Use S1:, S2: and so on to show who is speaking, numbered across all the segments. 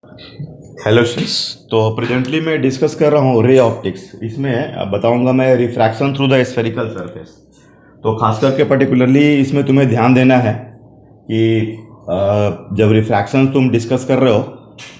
S1: Hello students. तो presently मैं discuss कर रहा हूँ रे ऑप्टिक्स। इसमें अब बताऊंगा मैं refraction through the spherical surface. तो खास करके पर्टिकुलरली इसमें तुम्हें ध्यान देना है कि जब रिफ्रैक्शन तुम डिस्कस कर रहे हो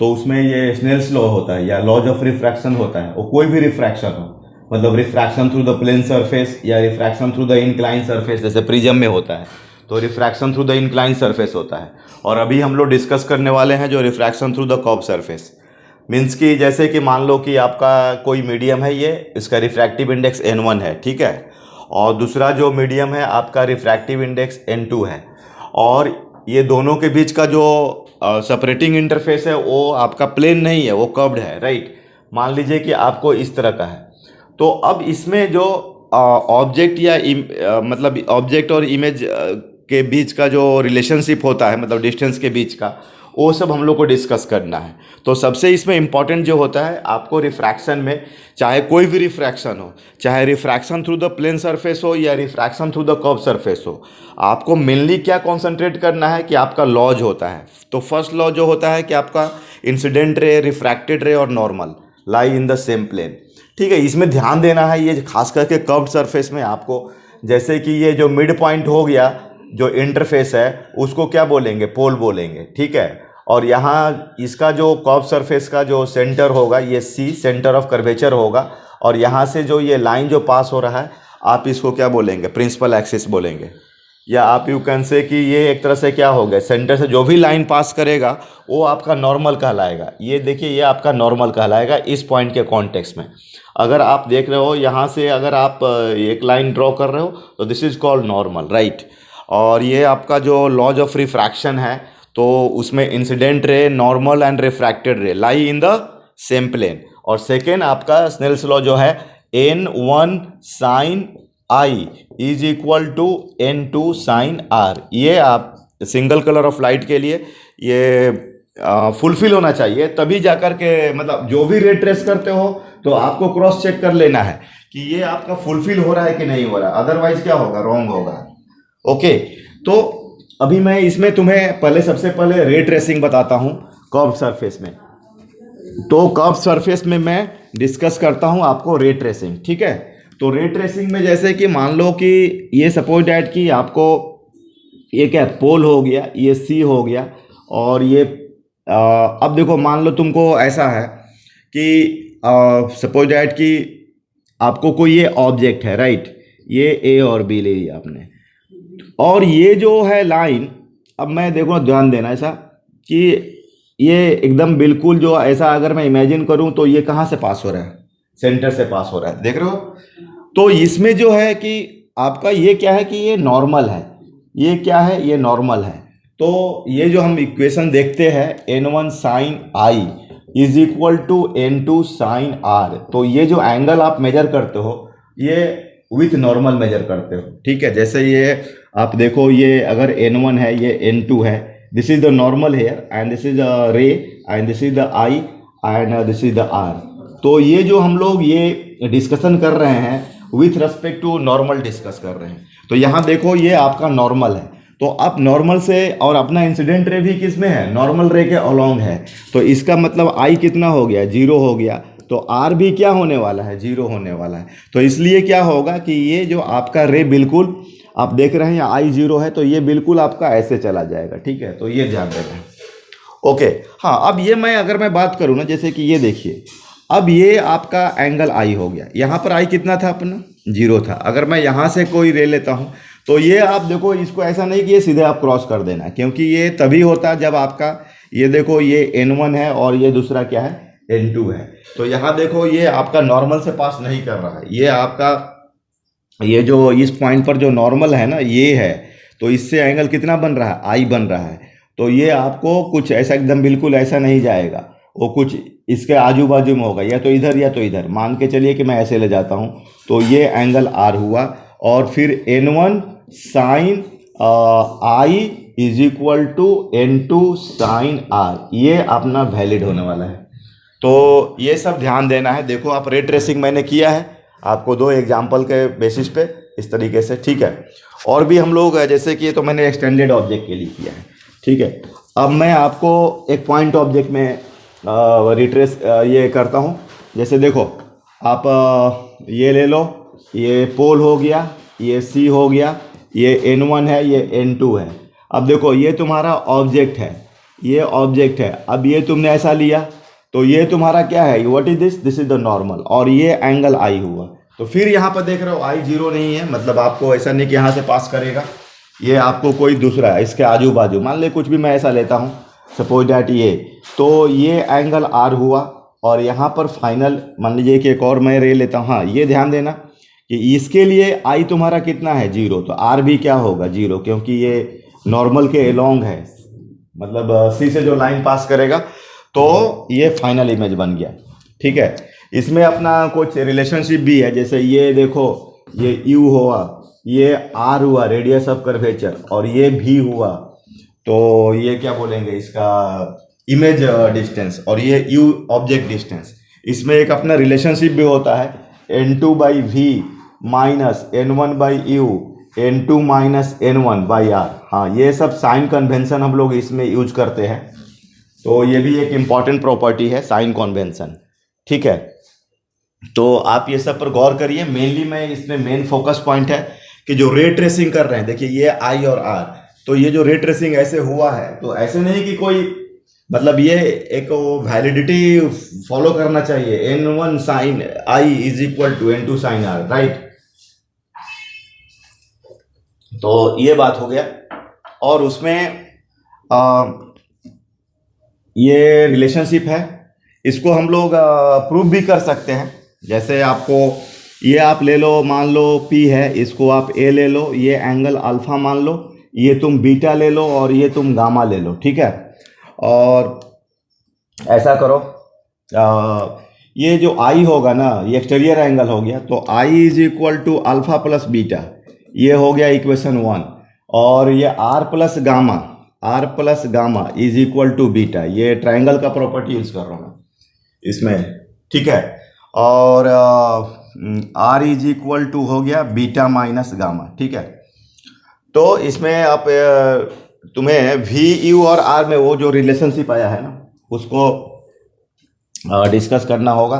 S1: तो उसमें ये स्नेल्स लॉ होता है या लॉज ऑफ रिफ्रैक्शन होता है। वो कोई भी रिफ्रैक्शन हो, मतलब refraction through the plane surface या refraction through the incline surface, जैसे प्रिज्म में होता है तो refraction through the incline surface होता है। और अभी हम लोग डिस्कस करने वाले हैं जो refraction through the curve surface. Means कि जैसे कि मान लो कि आपका कोई मीडियम है, ये इसका रिफ्रैक्टिव इंडेक्स n1 है, ठीक है। और दूसरा जो मीडियम है आपका रिफ्रैक्टिव इंडेक्स n2 है। और ये दोनों के बीच का जो सेपरेटिंग इंटरफेस है वो आपका प्लेन नहीं है, वो कर्व्ड है, राइट। मान लीजिए कि आपको इस तरह का है। तो अब इसमें जो ऑब्जेक्ट या मतलब ऑब्जेक्ट और इमेज के बीच का जो रिलेशनशिप होता है, मतलब डिस्टेंस के बीच का, वो सब हम लोग को डिस्कस करना है। तो सबसे इसमें इम्पॉर्टेंट जो होता है आपको रिफ्रैक्शन में, चाहे कोई भी रिफ्रैक्शन हो, चाहे refraction through the plane surface हो या refraction through the curve surface हो, आपको मेनली क्या कॉन्सेंट्रेट करना है कि आपका लॉ जो होता है। तो फर्स्ट लॉ जो होता है कि आपका इंसिडेंट रे, रिफ्रैक्टेड रे और normal lie in the same plane, ठीक है। इसमें ध्यान देना है, ये खास करके कर्व्ड सरफेस में आपको, जैसे कि ये जो मिड पॉइंट हो गया, जो इंटरफेस है उसको क्या बोलेंगे, पोल बोलेंगे, ठीक है। और यहाँ इसका जो कर्व सरफेस का जो सेंटर होगा, ये सी सेंटर ऑफ कर्वेचर होगा। और यहाँ से जो ये लाइन जो पास हो रहा है, आप इसको क्या बोलेंगे, प्रिंसिपल एक्सिस बोलेंगे। या आप यू कैन से कि ये एक तरह से क्या हो गया, सेंटर से जो भी लाइन पास करेगा वो आपका नॉर्मल कहलाएगा। ये देखिए, ये आपका नॉर्मल कहलाएगा इस पॉइंट के कॉन्टेक्स्ट में। अगर आप देख रहे हो यहाँ से, अगर आप एक लाइन ड्रॉ कर रहे हो तो this is called normal, right. और ये आपका जो लॉज ऑफ रिफ्रैक्शन है, तो उसमें incident ray, normal and refracted ray lie in the same plane. और सेकेंड आपका स्नेल्स लॉ जो है, n1 sine i is equal to n2 sine r. ये आप सिंगल कलर ऑफ लाइट के लिए ये फुलफिल होना चाहिए, तभी जाकर के, मतलब जो भी रे ट्रेस करते हो तो आपको क्रॉस चेक कर लेना है कि ये आपका फुलफिल हो रहा है कि नहीं हो रहा है, अदरवाइज क्या होगा, रॉन्ग होगा। ओके। तो अभी मैं इसमें तुम्हें पहले, सबसे पहले रे ट्रेसिंग बताता हूँ कर्व सरफेस में। तो कर्व सरफेस में मैं डिस्कस करता हूँ आपको रे ट्रेसिंग, ठीक है। तो रे ट्रेसिंग में जैसे कि मान लो कि ये सपोज डैट कि आपको ये क्या, पोल हो गया, ये सी हो गया, और ये अब देखो, मान लो तुमको ऐसा है कि सपोज डैट कि आपको कोई ये ऑब्जेक्ट है, राइट। ये ए और बी ले लिया आपने, और ये जो है लाइन, अब मैं देखो ध्यान देना ऐसा कि ये एकदम बिल्कुल जो ऐसा अगर मैं इमेजिन करूं तो ये कहाँ से पास हो रहा है, सेंटर से पास हो रहा है, देख रहे हो। तो इसमें जो है कि आपका ये क्या है कि ये नॉर्मल है, ये क्या है, ये नॉर्मल है। तो ये जो हम इक्वेशन देखते हैं, n1 sine i is equal to n2 sine r, तो ये जो एंगल आप मेजर करते हो ये विथ नॉर्मल मेजर करते हो, ठीक है। जैसे ये आप देखो, ये अगर n1 है, ये n2 है, this is the normal here and this is the ray and this is the i and this is the r. तो ये जो हम लोग ये डिस्कशन कर रहे हैं with respect to normal discuss कर रहे हैं। तो यहाँ देखो, ये आपका नॉर्मल है, तो अब नॉर्मल से, और अपना इंसिडेंट रे भी किस में है, नॉर्मल रे के अलोंग है। तो इसका मतलब आई कितना हो गया, जीरो हो गया। तो आर भी क्या होने वाला है, जीरो होने वाला है। तो इसलिए क्या होगा कि ये जो आपका रे बिल्कुल आप देख रहे हैं, आई जीरो है, तो ये बिल्कुल आपका ऐसे चला जाएगा, ठीक है। तो ये ध्यान देना। ओके। हाँ, अब ये मैं अगर मैं बात करूँ ना, जैसे कि ये देखिए, अब ये आपका एंगल आई हो गया, यहाँ पर आई कितना था अपना, जीरो था। अगर मैं यहाँ से कोई रे लेता हूँ तो ये आप देखो, इसको ऐसा नहीं कि ये सीधे आप क्रॉस कर देना, क्योंकि ये तभी होता है जब आपका, ये देखो, ये n1 है और ये दूसरा क्या है, n2 है। तो यहाँ देखो, ये आपका नॉर्मल से पास नहीं कर रहा है, ये आपका, ये जो इस पॉइंट पर जो नॉर्मल है ना, ये है। तो इससे एंगल कितना बन रहा है, आई बन रहा है। तो ये आपको कुछ ऐसा एकदम बिल्कुल ऐसा नहीं जाएगा, वो कुछ इसके आजू बाजू में होगा, या तो इधर या तो इधर। मान के चलिए कि मैं ऐसे ले जाता हूँ, तो ये एंगल आर हुआ, और फिर n1 sine i is equal to n2 sine r, ये अपना वैलिड होने वाला है। तो ये सब ध्यान देना है। देखो, आप रे ट्रेसिंग मैंने किया है आपको दो एग्जाम्पल के बेसिस पे, इस तरीके से, ठीक है। और भी हम लोग, जैसे कि ये तो मैंने एक्सटेंडेड ऑब्जेक्ट के लिए किया है, ठीक है। अब मैं आपको एक पॉइंट ऑब्जेक्ट में रिट्रेस ये करता हूँ। जैसे देखो आप ये ले लो, ये पोल हो गया, ये सी हो गया, ये N1 है, ये N2 है। अब देखो ये तुम्हारा ऑब्जेक्ट है, ये ऑब्जेक्ट है। अब ये तुमने ऐसा लिया तो ये तुम्हारा क्या है, what is this, this is the normal, और ये एंगल आई हुआ। तो फिर यहाँ पर देख रहे हो आई जीरो नहीं है, मतलब आपको ऐसा नहीं कि यहाँ से पास करेगा, ये आपको कोई दूसरा है इसके आजू बाजू, मान ले कुछ भी मैं ऐसा लेता हूँ, सपोज डैट ये, तो ये एंगल आर हुआ। और यहाँ पर फाइनल मान लीजिए कि एक और मैं रे लेता हूँ। हाँ, ये ध्यान देना कि इसके लिए आई तुम्हारा कितना है, जीरो, तो आर भी क्या होगा, जीरो, क्योंकि ये नॉर्मल के एलोंग है, मतलब सी से जो लाइन पास करेगा। तो ये फाइनल इमेज बन गया। ठीक है, इसमें अपना कुछ रिलेशनशिप भी है। जैसे ये देखो, ये यू हुआ, ये आर हुआ रेडियस ऑफ कर्वेचर, और ये भी हुआ, तो ये क्या बोलेंगे इसका, इमेज डिस्टेंस, और ये यू ऑब्जेक्ट डिस्टेंस। इसमें एक अपना रिलेशनशिप भी होता है, N2 by v minus N1 by u, N2 minus N1 by r. हाँ, ये सब साइन कन्वेंशन हम लोग इसमें यूज करते हैं, तो ये भी एक इम्पॉर्टेंट प्रॉपर्टी है साइन कन्वेंशन। ठीक है, तो आप ये सब पर गौर करिए। मेनली मैं इसमें मेन फोकस पॉइंट है कि जो रे ट्रेसिंग कर रहे हैं, देखिए ये आई और आर, तो ये जो रे ट्रेसिंग ऐसे हुआ है, तो ऐसे नहीं कि कोई, मतलब ये एक वैलिडिटी फॉलो करना चाहिए, N1 sine i is equal to N2 sine r, right. तो ये बात हो गया। और उसमें ये रिलेशनशिप है, इसको हम लोग प्रूव भी कर सकते हैं। जैसे आपको ये आप ले लो, मान लो P है, इसको आप A ले लो, ये एंगल अल्फा मान लो, ये तुम बीटा ले लो, और ये तुम गामा ले लो। ठीक है, और ऐसा करो, ये जो I होगा ना, ये एक्सटीरियर एंगल हो गया, तो I is equal to alpha plus beta, ये हो गया इक्वेशन 1। और ये R plus gamma is equal to beta, ये ट्राइंगल का प्रॉपर्टी यूज कर रहा हूँ मैं इसमें। ठीक है, और R इज इक्वल टू हो गया बीटा माइनस गामा। ठीक है, तो इसमें आप तुम्हें वी यू और आर में वो जो रिलेशनशिप आया है ना, उसको डिस्कस करना होगा।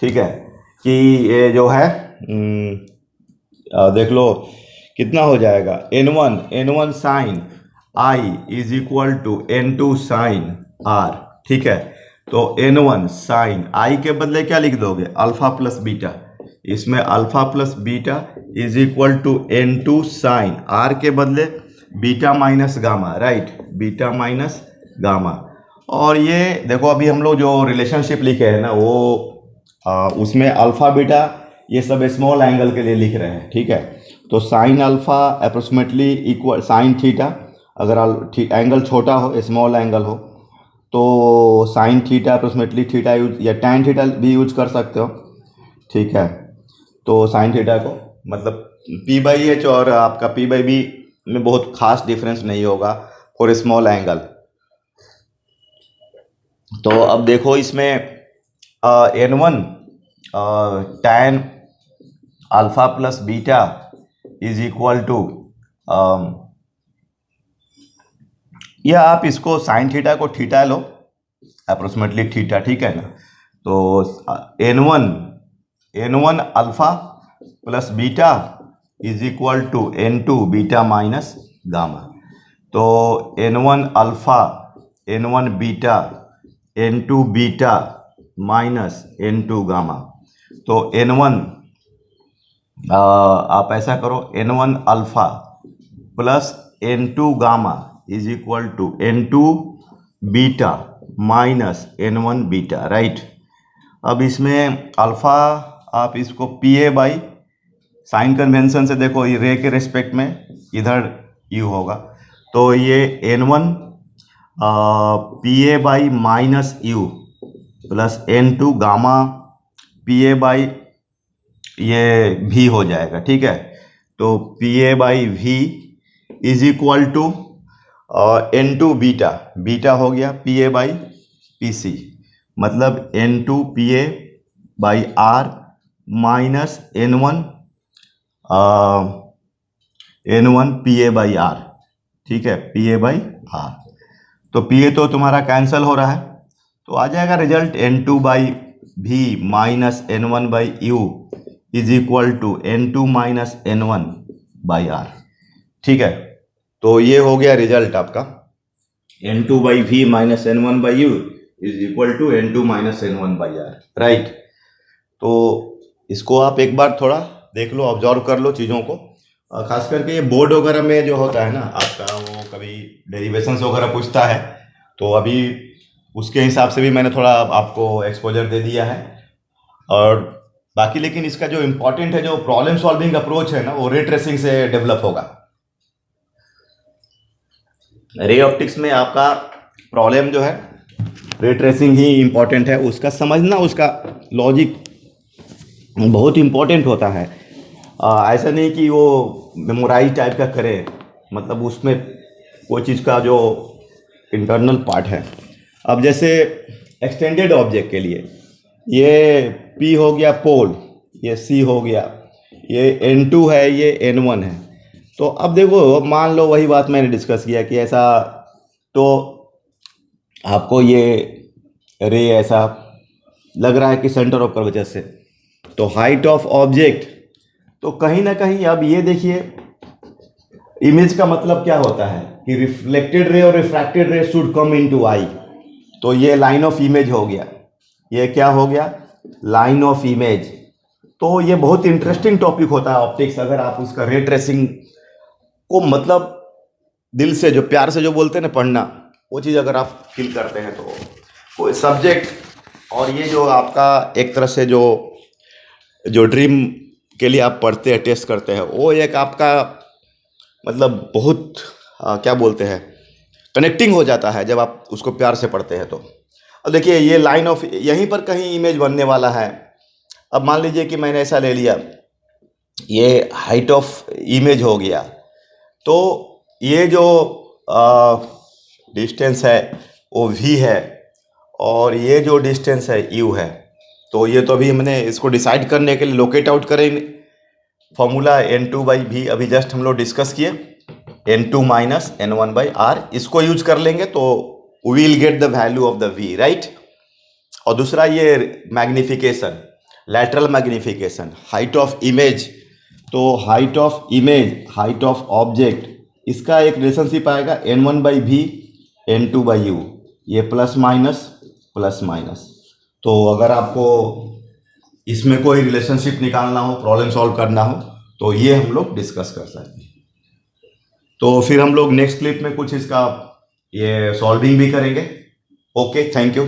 S1: ठीक है, कि ये जो है देख लो कितना हो जाएगा, N1 sine i is equal to N2 sine r. ठीक है, तो N1 साइन आई के बदले क्या लिख दोगे, अल्फा प्लस बीटा, इसमें alpha plus beta is equal to N2 sine r के बदले beta minus gamma, right, beta minus gamma. और ये देखो अभी हम लोग जो रिलेशनशिप लिखे हैं ना, वो उसमें अल्फा बीटा ये सब स्मॉल एंगल के लिए लिख रहे हैं। ठीक है, तो sine alpha approximately equal sine theta, अगर एंगल छोटा हो, स्मॉल एंगल हो, तो sine theta approximately theta use, या टैन थीटा भी यूज कर सकते हो। ठीक है, तो साइन थीटा को मतलब पी बाई एच और आपका पी बाई बी में बहुत खास डिफरेंस नहीं होगा फॉर स्मॉल एंगल। तो अब देखो इसमें N1 tan alpha plus beta is equal to, या आप इसको साइन थीटा को थीटा लो, अप्रोक्सीमेटली थीटा। ठीक है ना, तो N1 alpha plus beta is equal to N2 beta minus gamma. तो N1 alpha, N1 beta, N2 beta minus N2 gamma. तो N1 आप ऐसा करो, N1 alpha plus N2 gamma is equal to N2 beta minus N1 beta, right. अब इसमें alpha आप इसको PA by sine convention से देखो, ये रे के रेस्पेक्ट में इधर यू होगा, तो ये N1 PA by minus u plus N2 gamma PA by ये भी हो जाएगा। ठीक है, तो PA by v is equal to N2 beta, beta हो गया PA बाई PC, मतलब N2 PA by R minus N1 PA by R। ठीक है, PA बाई R, तो PA तो तुम्हारा कैंसिल हो रहा है, तो आ जाएगा result N2/V minus N1/U is equal to N2 minus N1/R। ठीक है, तो ये हो गया रिजल्ट आपका, N2/V minus N1/U is equal to N2 minus N1/R, right. तो इसको आप एक बार थोड़ा देख लो, ऑब्जर्व कर लो चीज़ों को। खास करके ये बोर्ड वगैरह में जो होता है ना आपका, वो कभी डेरिवेशंस वगैरह पूछता है, तो अभी उसके हिसाब से भी मैंने थोड़ा आपको एक्सपोजर दे दिया है। और बाकी लेकिन इसका जो इम्पोर्टेंट है, जो प्रॉब्लम सॉल्विंग अप्रोच है ना, वो रे ट्रेसिंग से डेवलप होगा। रे ऑप्टिक्स में आपका प्रॉब्लम जो है रे ट्रेसिंग ही इम्पोर्टेंट है, उसका समझना, उसका लॉजिक बहुत इम्पोर्टेंट होता है। ऐसा नहीं कि वो मेमोराइज टाइप का करे, मतलब उसमें कोई चीज़ का जो इंटरनल पार्ट है। अब जैसे एक्सटेंडेड ऑब्जेक्ट के लिए ये P हो गया पोल, ये C हो गया, ये N2 है, ये N1 है। तो अब देखो, मान लो वही बात मैंने डिस्कस किया कि ऐसा, तो आपको ये रे ऐसा लग रहा है कि सेंटर ऑफ कर्वेचर से, तो हाइट ऑफ ऑब्जेक्ट, तो कहीं ना कहीं अब ये देखिए, इमेज का मतलब क्या होता है कि रिफ्लेक्टेड रे और रिफ्रैक्टेड रे शुड कम इनटू आई। तो ये लाइन ऑफ इमेज हो गया, ये क्या हो गया, लाइन ऑफ इमेज। तो ये बहुत इंटरेस्टिंग टॉपिक होता है ऑप्टिक्स, अगर आप उसका रे ट्रेसिंग को मतलब दिल से, जो प्यार से जो बोलते हैं ना पढ़ना, वो चीज़ अगर आप फील करते हैं तो वो सब्जेक्ट, और ये जो आपका एक तरह से जो जो ड्रीम के लिए आप पढ़ते हैं, टेस्ट करते हैं, वो एक आपका मतलब बहुत क्या बोलते हैं, कनेक्टिंग हो जाता है जब आप उसको प्यार से पढ़ते हैं। तो अब देखिए, ये लाइन ऑफ, यहीं पर कहीं इमेज बनने वाला है। अब मान लीजिए कि मैंने ऐसा ले लिया, ये हाइट ऑफ इमेज हो गया, तो ये जो डिस्टेंस है वो V है, और ये जो डिस्टेंस है U है। तो ये तो अभी हमने इसको डिसाइड करने के लिए लोकेट आउट करें फॉर्मूला N2/V, अभी जस्ट हम लोग डिस्कस किए, N2 माइनस N1/R, इसको यूज कर लेंगे तो we will get the value of the V, right. और दूसरा ये magnification, lateral magnification, height of image, तो height of image, height of object, इसका एक रिलेशनशिप आएगा N1/V N2/U, ये प्लस माइनस प्लस माइनस। तो अगर आपको इसमें कोई रिलेशनशिप निकालना हो, प्रॉब्लम सॉल्व करना हो, तो ये हम लोग डिस्कस कर सकते हैं। तो फिर हम लोग नेक्स्ट क्लिप में कुछ इसका ये सॉल्विंग भी करेंगे। Okay, thank you.